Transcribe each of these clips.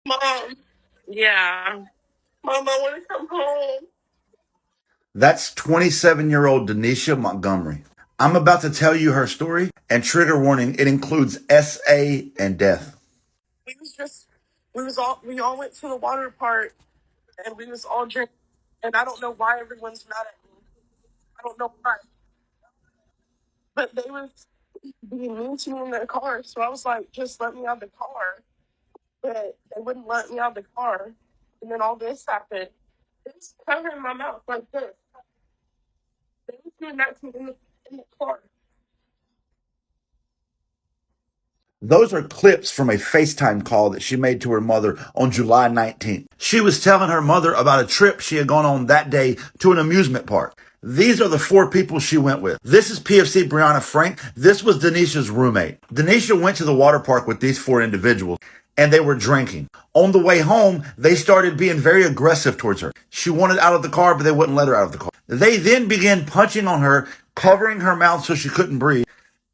Mom. Yeah. Mom, I want to come home. That's 27-year-old Denisha Montgomery. I'm about to tell you her story, and trigger warning, it includes SA and death. We all went to the water park and we was all drinking. And I don't know why everyone's mad at me. I don't know why. But they was being mean to me in their car. So I was like, just let me out of the car. But they wouldn't let me out of the car. And then all this happened. They was covering my mouth like this. They was doing that to me in the car. Those are clips from a FaceTime call that she made to her mother on July 19th. She was telling her mother about a trip she had gone on that day to an amusement park. These are the 4 people she went with. This is PFC Brianna Frank. This was Denisha's roommate. Denisha went to the water park with these 4 individuals, and they were drinking. On the way home, they started being very aggressive towards her. She wanted out of the car, but they wouldn't let her out of the car. They then began punching on her, covering her mouth so she couldn't breathe,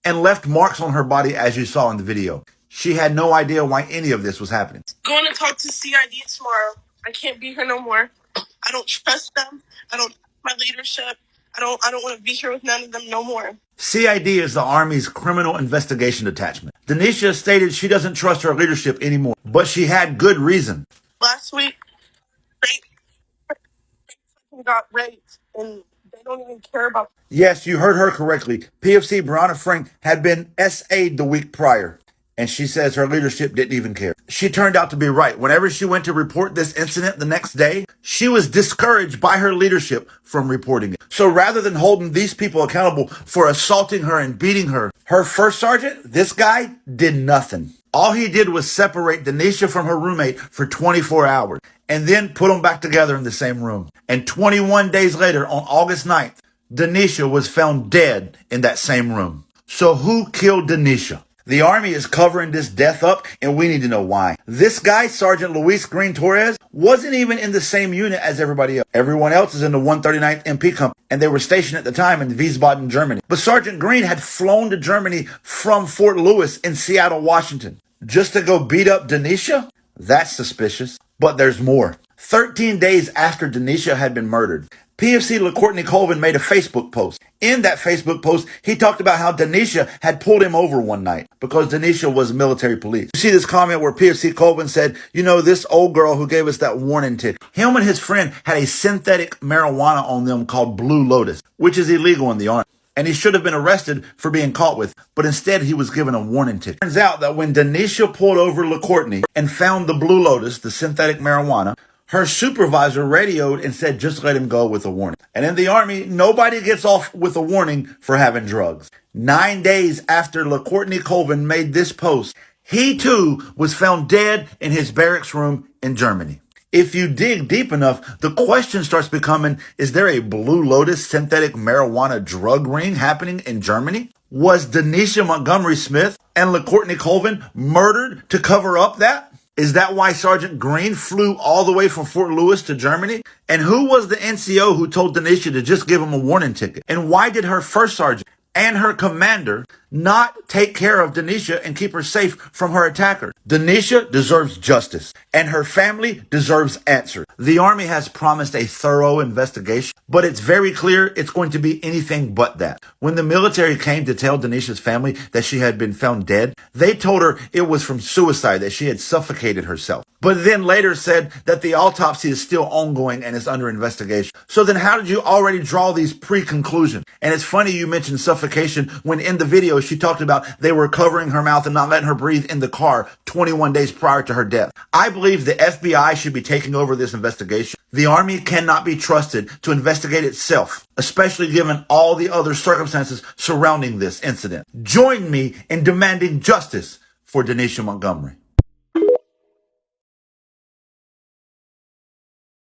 and left marks on her body as you saw in the video. She had no idea why any of this was happening. Going to talk to CID tomorrow. I can't be here no more. I don't trust them. I don't trust my leadership. I don't want to be here with none of them no more. CID is the Army's Criminal Investigation Detachment. Denisha stated she doesn't trust her leadership anymore, but she had good reason. Last week, they got raped, and they don't even care about. Yes, you heard her correctly. PFC Brianna Frank had been SA'd the week prior, and she says her leadership didn't even care. She turned out to be right. Whenever she went to report this incident the next day, she was discouraged by her leadership from reporting it. So rather than holding these people accountable for assaulting her and beating her, her first sergeant, this guy, did nothing. All he did was separate Denisha from her roommate for 24 hours and then put them back together in the same room. And 21 days later, on August 9th, Denisha was found dead in that same room. So who killed Denisha? The Army is covering this death up, and we need to know why. This guy, Sergeant Luis Green Torres, wasn't even in the same unit as everybody else. Everyone else is in the 139th MP Company, and they were stationed at the time in Wiesbaden, Germany. But Sergeant Green had flown to Germany from Fort Lewis in Seattle, Washington, just to go beat up Denisha? That's suspicious. But there's more. 13 days after Denisha had been murdered, PFC LaCourtney Colvin made a Facebook post. In that Facebook post, he talked about how Denisha had pulled him over one night because Denisha was military police. You see this comment where PFC Colvin said, you know, this old girl who gave us that warning ticket, him and his friend had a synthetic marijuana on them called Blue Lotus, which is illegal in the Army. And he should have been arrested for being caught with, but instead he was given a warning ticket. Turns out that when Denisha pulled over LaCourtney and found the Blue Lotus, the synthetic marijuana, her supervisor radioed and said, just let him go with a warning. And in the Army, nobody gets off with a warning for having drugs. 9 days after LaCourtney Colvin made this post, he too was found dead in his barracks room in Germany. If you dig deep enough, the question starts becoming, is there a Blue Lotus synthetic marijuana drug ring happening in Germany? Was Denisha Montgomery Smith and LaCourtney Colvin murdered to cover up that? Is that why Sergeant Green flew all the way from Fort Lewis to Germany? And who was the NCO who told Denisha to just give him a warning ticket? And why did her first sergeant and her commander not take care of Denisha and keep her safe from her attacker? Denisha deserves justice, and her family deserves answers. The Army has promised a thorough investigation, but it's very clear it's going to be anything but that. When the military came to tell Denisha's family that she had been found dead, they told her it was from suicide, that she had suffocated herself. But then later said that the autopsy is still ongoing and is under investigation. So then how did you already draw these pre-conclusions? And it's funny you mentioned suffocation when in the video she talked about they were covering her mouth and not letting her breathe in the car 21 days prior to her death. I believe the FBI should be taking over this investigation. The Army cannot be trusted to investigate itself, especially given all the other circumstances surrounding this incident. Join me in demanding justice for Denisha Montgomery.